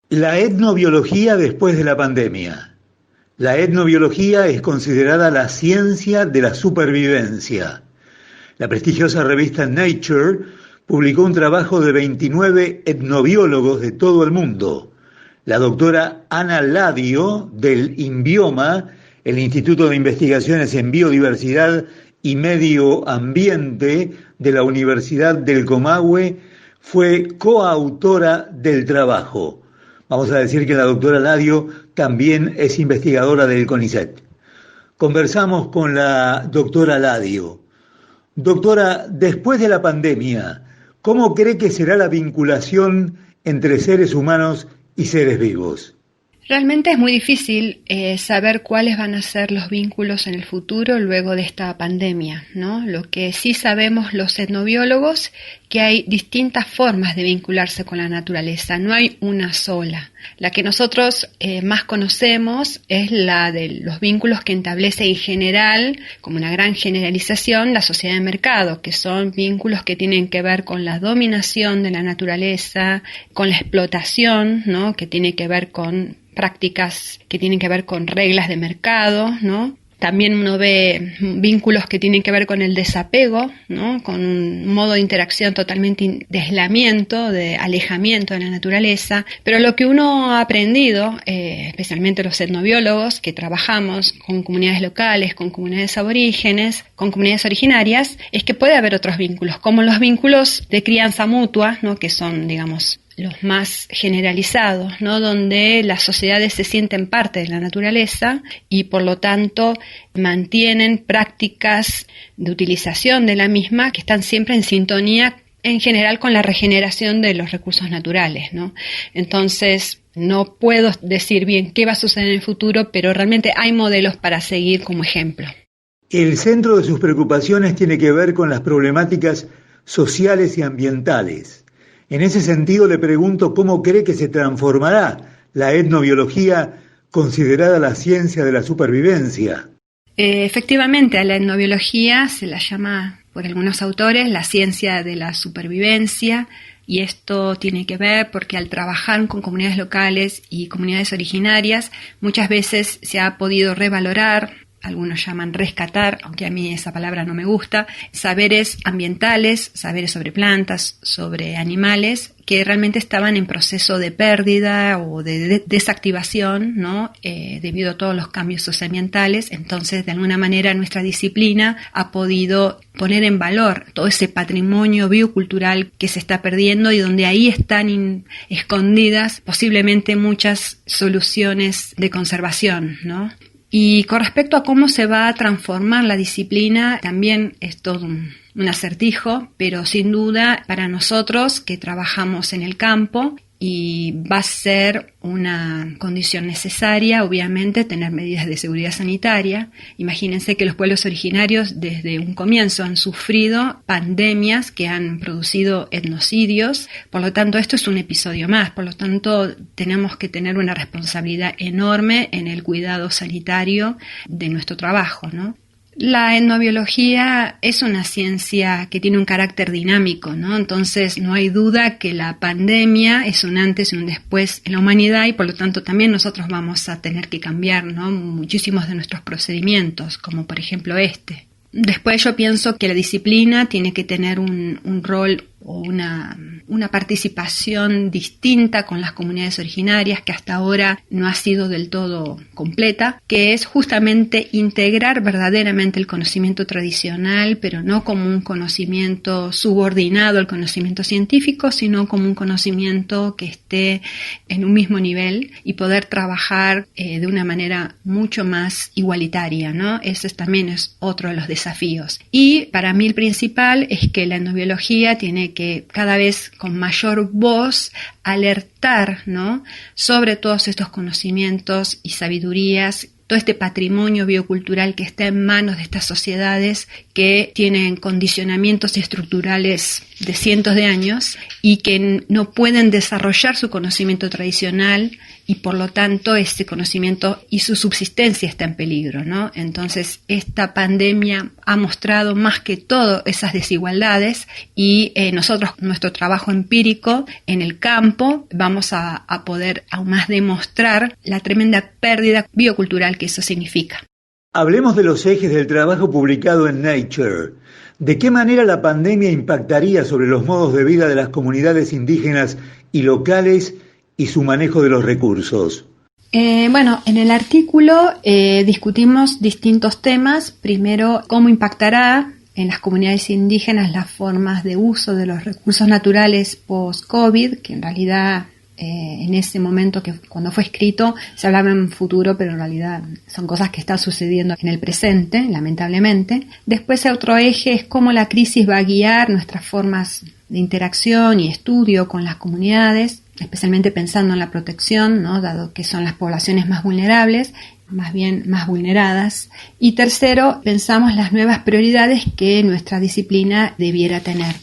La etnobiología después de la pandemia. La etnobiología es considerada la ciencia de la supervivencia. La prestigiosa revista Nature publicó un trabajo de 29 etnobiólogos de todo el mundo. La doctora Ana Ladio, del INBIOMA, el Instituto de Investigaciones en Biodiversidad y Medio Ambiente de la Universidad del Comahue, fue coautora del trabajo. Vamos a decir que la doctora Ladio también es investigadora del CONICET. Conversamos con la doctora Ladio. Doctora, después de la pandemia, ¿cómo cree que será la vinculación entre seres humanos y seres vivos? Realmente es muy difícil saber cuáles van a ser los vínculos en el futuro luego de esta pandemia, ¿no? Lo que sí sabemos los etnobiólogos, que hay distintas formas de vincularse con la naturaleza, no hay una sola. La que nosotros más conocemos es la de los vínculos que establece en general, como una gran generalización, la sociedad de mercado, que son vínculos que tienen que ver con la dominación de la naturaleza, con la explotación, ¿no? Que tiene que ver con prácticas que tienen que ver con reglas de mercado, ¿no? También uno ve vínculos que tienen que ver con el desapego, ¿no? Con un modo de interacción totalmente de aislamiento, de alejamiento de la naturaleza. Pero lo que uno ha aprendido, especialmente los etnobiólogos que trabajamos con comunidades locales, con comunidades aborígenes, con comunidades originarias, es que puede haber otros vínculos, como los vínculos de crianza mutua, ¿no? Que son, digamos, los más generalizados, ¿no? Donde las sociedades se sienten parte de la naturaleza y por lo tanto mantienen prácticas de utilización de la misma que están siempre en sintonía en general con la regeneración de los recursos naturales, ¿no? Entonces no puedo decir bien qué va a suceder en el futuro, pero realmente hay modelos para seguir como ejemplo. El centro de sus preocupaciones tiene que ver con las problemáticas sociales y ambientales. En ese sentido le pregunto cómo cree que se transformará la etnobiología considerada la ciencia de la supervivencia. Efectivamente, a la etnobiología se la llama por algunos autores la ciencia de la supervivencia, y esto tiene que ver porque al trabajar con comunidades locales y comunidades originarias muchas veces se ha podido revalorar, algunos llaman rescatar, aunque a mí esa palabra no me gusta, saberes ambientales, saberes sobre plantas, sobre animales, que realmente estaban en proceso de pérdida o de desactivación, ¿no? Debido a todos los cambios socioambientales. Entonces, de alguna manera, nuestra disciplina ha podido poner en valor todo ese patrimonio biocultural que se está perdiendo y donde ahí están escondidas posiblemente muchas soluciones de conservación, ¿no? Y con respecto a cómo se va a transformar la disciplina, también es todo un acertijo, pero sin duda para nosotros que trabajamos en el campo, y va a ser una condición necesaria, obviamente, tener medidas de seguridad sanitaria. Imagínense que los pueblos originarios desde un comienzo han sufrido pandemias que han producido etnocidios, por lo tanto esto es un episodio más, por lo tanto tenemos que tener una responsabilidad enorme en el cuidado sanitario de nuestro trabajo, ¿no? La etnobiología es una ciencia que tiene un carácter dinámico, ¿no? Entonces no hay duda que la pandemia es un antes y un después en la humanidad y por lo tanto también nosotros vamos a tener que cambiar, ¿no? Muchísimos de nuestros procedimientos, como por ejemplo este. Después yo pienso que la disciplina tiene que tener un rol o una participación distinta con las comunidades originarias que hasta ahora no ha sido del todo completa, que es justamente integrar verdaderamente el conocimiento tradicional, pero no como un conocimiento subordinado al conocimiento científico, sino como un conocimiento que esté en un mismo nivel y poder trabajar de una manera mucho más igualitaria, ¿no? Ese también es otro de los desafíos. Y para mí el principal es que la etnobiología tiene que cada vez con mayor voz alertar, ¿no? Sobre todos estos conocimientos y sabidurías, todo este patrimonio biocultural que está en manos de estas sociedades que tienen condicionamientos estructurales de cientos de años y que no pueden desarrollar su conocimiento tradicional y por lo tanto este conocimiento y su subsistencia está en peligro, ¿no? Entonces esta pandemia ha mostrado más que todo esas desigualdades y nosotros, nuestro trabajo empírico en el campo, vamos a poder aún más demostrar la tremenda pérdida biocultural que eso significa. Hablemos de los ejes del trabajo publicado en Nature. ¿De qué manera la pandemia impactaría sobre los modos de vida de las comunidades indígenas y locales y su manejo de los recursos? Bueno, en el artículo discutimos distintos temas. Primero, cómo impactará en las comunidades indígenas las formas de uso de los recursos naturales post-COVID, que en realidad en ese momento que cuando fue escrito se hablaba en futuro, pero en realidad son cosas que están sucediendo en el presente, lamentablemente. Después otro eje es cómo la crisis va a guiar nuestras formas de interacción y estudio con las comunidades, especialmente pensando en la protección, ¿no? Dado que son las poblaciones más vulnerables, más bien más vulneradas. Y tercero, pensamos las nuevas prioridades que nuestra disciplina debiera tener.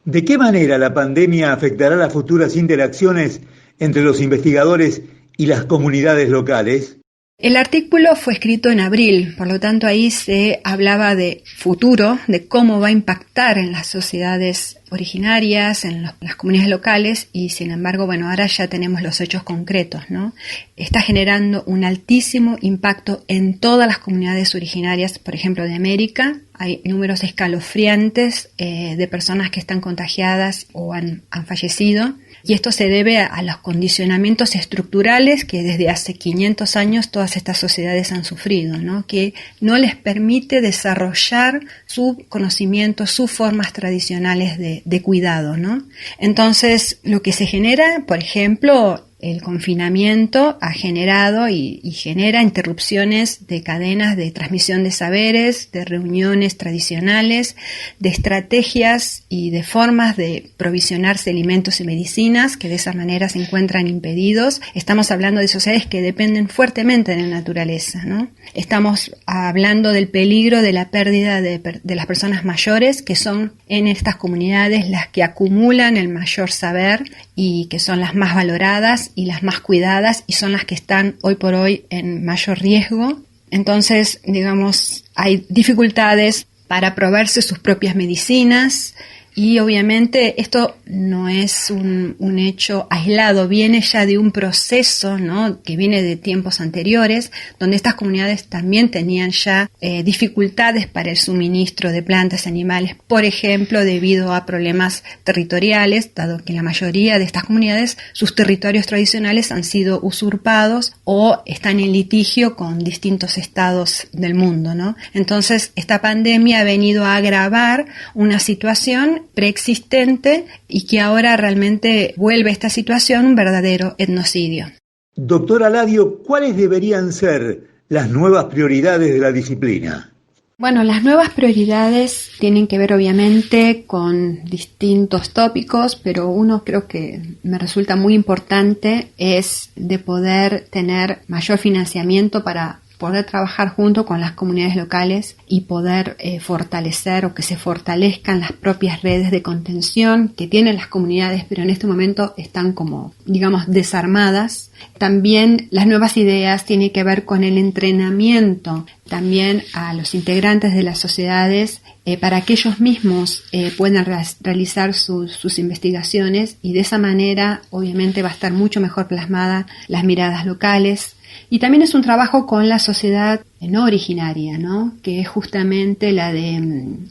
¿De qué manera la pandemia afectará las futuras interacciones entre los investigadores y las comunidades locales? El artículo fue escrito en abril, por lo tanto ahí se hablaba de futuro, de cómo va a impactar en las sociedades originarias, en las comunidades locales y sin embargo, bueno, ahora ya tenemos los hechos concretos, ¿no? Está generando un altísimo impacto en todas las comunidades originarias, por ejemplo, de América. Hay números escalofriantes de personas que están contagiadas o han fallecido. Y esto se debe a los condicionamientos estructurales que desde hace 500 años todas estas sociedades han sufrido, ¿no? Que no les permite desarrollar su conocimiento, sus formas tradicionales de cuidado, ¿no? Entonces, lo que se genera, por ejemplo, el confinamiento ha generado y genera interrupciones de cadenas de transmisión de saberes, de reuniones tradicionales, de estrategias y de formas de provisionarse alimentos y medicinas que de esa manera se encuentran impedidos. Estamos hablando de sociedades que dependen fuertemente de la naturaleza, ¿no? Estamos hablando del peligro de la pérdida de las personas mayores, que son en estas comunidades las que acumulan el mayor saber y que son las más valoradas y las más cuidadas y son las que están hoy por hoy en mayor riesgo. Entonces, digamos, hay dificultades para proveerse sus propias medicinas y obviamente esto no es un hecho aislado, viene ya de un proceso, ¿no? Que viene de tiempos anteriores, donde estas comunidades también tenían ya dificultades para el suministro de plantas y animales, por ejemplo, debido a problemas territoriales, dado que la mayoría de estas comunidades, sus territorios tradicionales han sido usurpados o están en litigio con distintos estados del mundo, ¿no? Entonces, esta pandemia ha venido a agravar una situación preexistente y que ahora realmente vuelve esta situación un verdadero etnocidio. Doctora Ladio, ¿cuáles deberían ser las nuevas prioridades de la disciplina? Bueno, las nuevas prioridades tienen que ver obviamente con distintos tópicos, pero uno creo que me resulta muy importante es de poder tener mayor financiamiento para poder trabajar junto con las comunidades locales y poder fortalecer o que se fortalezcan las propias redes de contención que tienen las comunidades, pero en este momento están como, digamos, desarmadas. También las nuevas ideas tienen que ver con el entrenamiento también a los integrantes de las sociedades para que ellos mismos puedan realizar sus investigaciones y de esa manera obviamente va a estar mucho mejor plasmada las miradas locales. Y también es un trabajo con la sociedad no originaria, ¿no? Que es justamente la de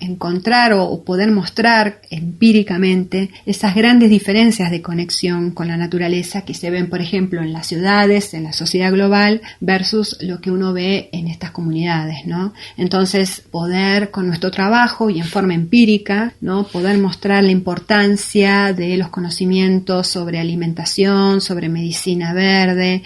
encontrar o poder mostrar empíricamente esas grandes diferencias de conexión con la naturaleza que se ven, por ejemplo, en las ciudades, en la sociedad global, versus lo que uno ve en estas comunidades, ¿no? Entonces, poder con nuestro trabajo y en forma empírica, ¿no? Poder mostrar la importancia de los conocimientos sobre alimentación, sobre medicina verde,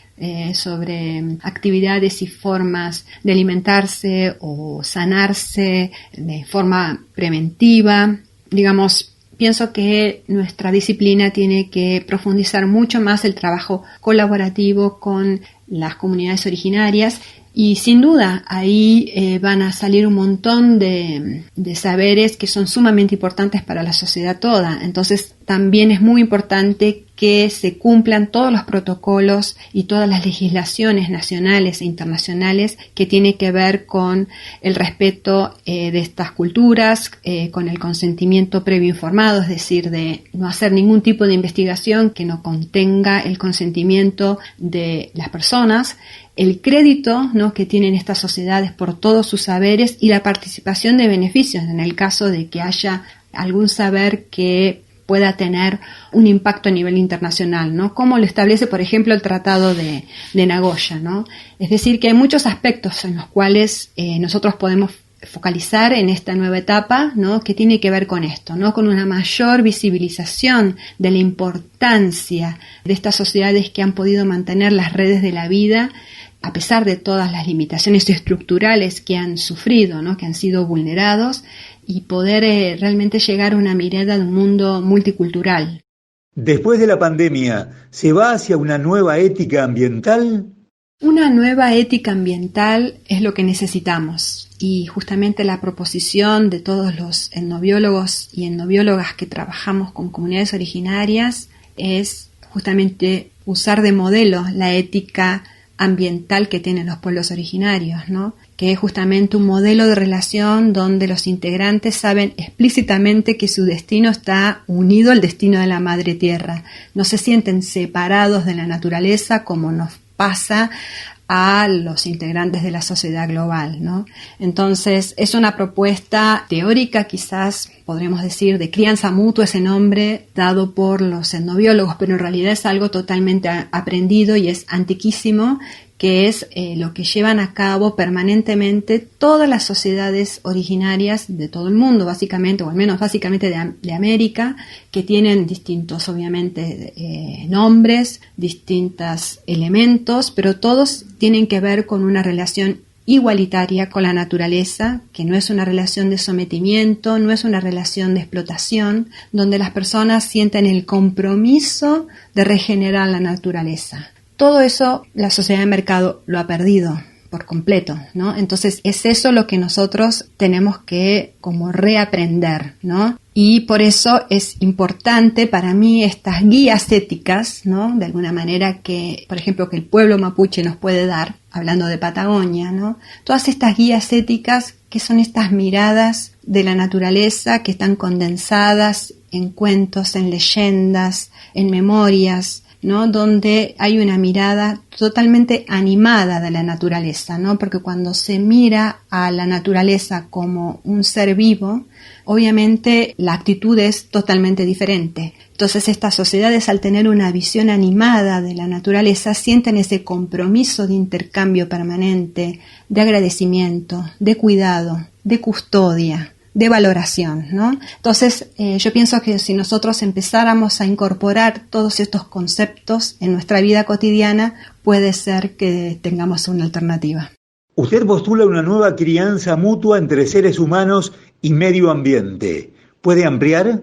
sobre actividades y formas de alimentarse o sanarse de forma preventiva, digamos, pienso que nuestra disciplina tiene que profundizar mucho más el trabajo colaborativo con las comunidades originarias. Y sin duda, ahí van a salir un montón de saberes que son sumamente importantes para la sociedad toda. Entonces, también es muy importante que se cumplan todos los protocolos y todas las legislaciones nacionales e internacionales que tienen que ver con el respeto de estas culturas, con el consentimiento previo informado, es decir, de no hacer ningún tipo de investigación que no contenga el consentimiento de las personas, el crédito, ¿no?, que tienen estas sociedades por todos sus saberes y la participación de beneficios en el caso de que haya algún saber que pueda tener un impacto a nivel internacional, ¿no? Como lo establece, por ejemplo, el Tratado de Nagoya, ¿no? Es decir, que hay muchos aspectos en los cuales nosotros podemos focalizar en esta nueva etapa, ¿no?, que tiene que ver con esto, ¿no?, con una mayor visibilización de la importancia de estas sociedades que han podido mantener las redes de la vida a pesar de todas las limitaciones estructurales que han sufrido, ¿no?, que han sido vulnerados, y poder realmente llegar a una mirada de un mundo multicultural. Después de la pandemia, ¿se va hacia una nueva ética ambiental? Una nueva ética ambiental es lo que necesitamos, y justamente la proposición de todos los etnobiólogos y etnobiólogas que trabajamos con comunidades originarias es justamente usar de modelo la ética ambiental que tienen los pueblos originarios, ¿no?, que es justamente un modelo de relación donde los integrantes saben explícitamente que su destino está unido al destino de la Madre Tierra. No se sienten separados de la naturaleza como nos pasa a los integrantes de la sociedad global, ¿no? Entonces, es una propuesta teórica, quizás podremos decir, de crianza mutua, ese nombre dado por los etnobiólogos, pero en realidad es algo totalmente aprendido y es antiquísimo, que es lo que llevan a cabo permanentemente todas las sociedades originarias de todo el mundo, básicamente, o al menos básicamente de América, que tienen distintos, obviamente, nombres, distintos elementos, pero todos tienen que ver con una relación igualitaria con la naturaleza, que no es una relación de sometimiento, no es una relación de explotación, donde las personas sienten el compromiso de regenerar la naturaleza. Todo eso la sociedad de mercado lo ha perdido por completo, ¿no? Entonces es eso lo que nosotros tenemos que como reaprender, ¿no? Y por eso es importante para mí estas guías éticas, ¿no?, de alguna manera que, por ejemplo, que el pueblo mapuche nos puede dar, hablando de Patagonia, ¿no? Todas estas guías éticas que son estas miradas de la naturaleza que están condensadas en cuentos, en leyendas, en memorias, ¿no?, donde hay una mirada totalmente animada de la naturaleza, ¿no?, porque cuando se mira a la naturaleza como un ser vivo, obviamente la actitud es totalmente diferente. Entonces estas sociedades, al tener una visión animada de la naturaleza, sienten ese compromiso de intercambio permanente, de agradecimiento, de cuidado, de custodia, de valoración, ¿no? Entonces, yo pienso que si nosotros empezáramos a incorporar todos estos conceptos en nuestra vida cotidiana, puede ser que tengamos una alternativa. Usted postula una nueva crianza mutua entre seres humanos y medio ambiente. ¿Puede ampliar?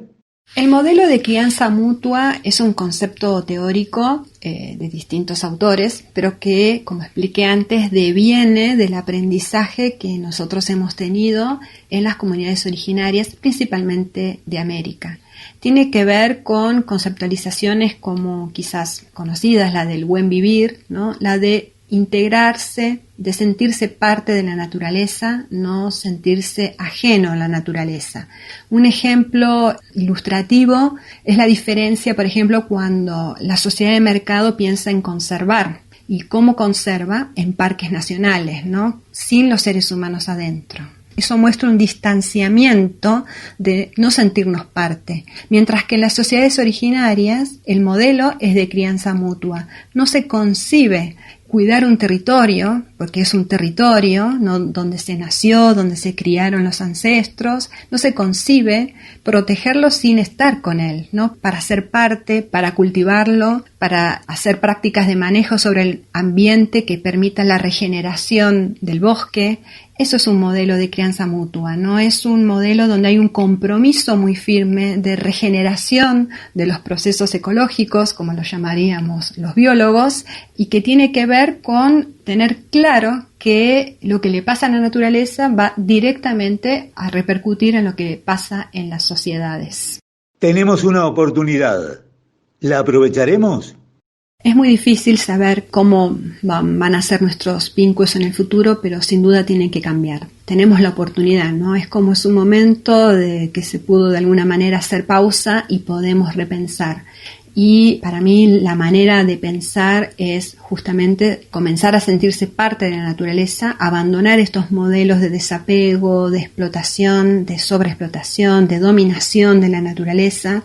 El modelo de crianza mutua es un concepto teórico de distintos autores, pero que, como expliqué antes, deviene del aprendizaje que nosotros hemos tenido en las comunidades originarias, principalmente de América. Tiene que ver con conceptualizaciones como quizás conocidas, la del buen vivir, ¿no?, la de integrarse, de sentirse parte de la naturaleza, no sentirse ajeno a la naturaleza. Un ejemplo ilustrativo es la diferencia, por ejemplo, cuando la sociedad de mercado piensa en conservar. ¿Y cómo conserva? En parques nacionales, ¿no?, sin los seres humanos adentro. Eso muestra un distanciamiento de no sentirnos parte, mientras que en las sociedades originarias el modelo es de crianza mutua. No se concibe cuidar un territorio, porque es un territorio, ¿no?, donde se nació, donde se criaron los ancestros, no se concibe protegerlo sin estar con él, ¿no?, para ser parte, para cultivarlo, para hacer prácticas de manejo sobre el ambiente que permitan la regeneración del bosque, Eso es un modelo de crianza mutua, no es un modelo donde hay un compromiso muy firme de regeneración de los procesos ecológicos, como lo llamaríamos los biólogos, y que tiene que ver con tener claro que lo que le pasa a la naturaleza va directamente a repercutir en lo que pasa en las sociedades. Tenemos una oportunidad. ¿La aprovecharemos? Es muy difícil saber cómo van a ser nuestros vínculos en el futuro, pero sin duda tienen que cambiar. Tenemos la oportunidad, ¿no? Es como es un momento de que se pudo de alguna manera hacer pausa y podemos repensar. Y para mí la manera de pensar es justamente comenzar a sentirse parte de la naturaleza, abandonar estos modelos de desapego, de explotación, de sobreexplotación, de dominación de la naturaleza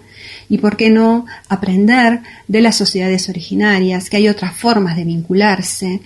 y, ¿por qué no?, aprender de las sociedades originarias, que hay otras formas de vincularse,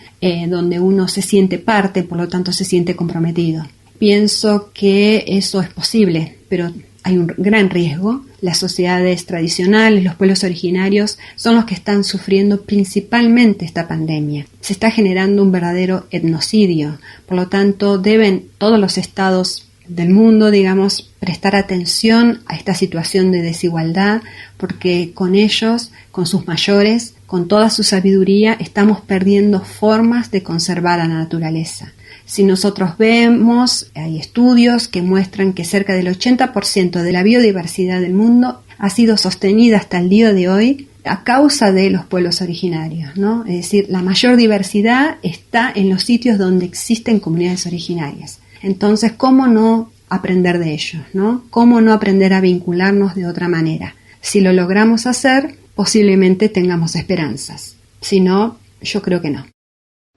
donde uno se siente parte, por lo tanto se siente comprometido. Pienso que eso es posible, pero hay un gran riesgo. Las sociedades tradicionales, los pueblos originarios, son los que están sufriendo principalmente esta pandemia. Se está generando un verdadero etnocidio. Por lo tanto, deben todos los estados del mundo, digamos, prestar atención a esta situación de desigualdad, porque con ellos, con sus mayores, con toda su sabiduría, estamos perdiendo formas de conservar a la naturaleza. Si nosotros vemos, hay estudios que muestran que cerca del 80% de la biodiversidad del mundo ha sido sostenida hasta el día de hoy a causa de los pueblos originarios, ¿no? Es decir, la mayor diversidad está en los sitios donde existen comunidades originarias. Entonces, ¿cómo no aprender de ellos, ¿no? ¿Cómo no aprender a vincularnos de otra manera? Si lo logramos hacer, posiblemente tengamos esperanzas. Si no, yo creo que no.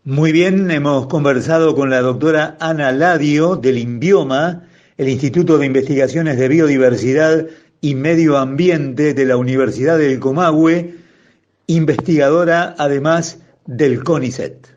Muy bien, hemos conversado con la doctora Ana Ladio del INBIOMA, el Instituto de Investigaciones de Biodiversidad y Medio Ambiente de la Universidad del Comahue, investigadora además del CONICET.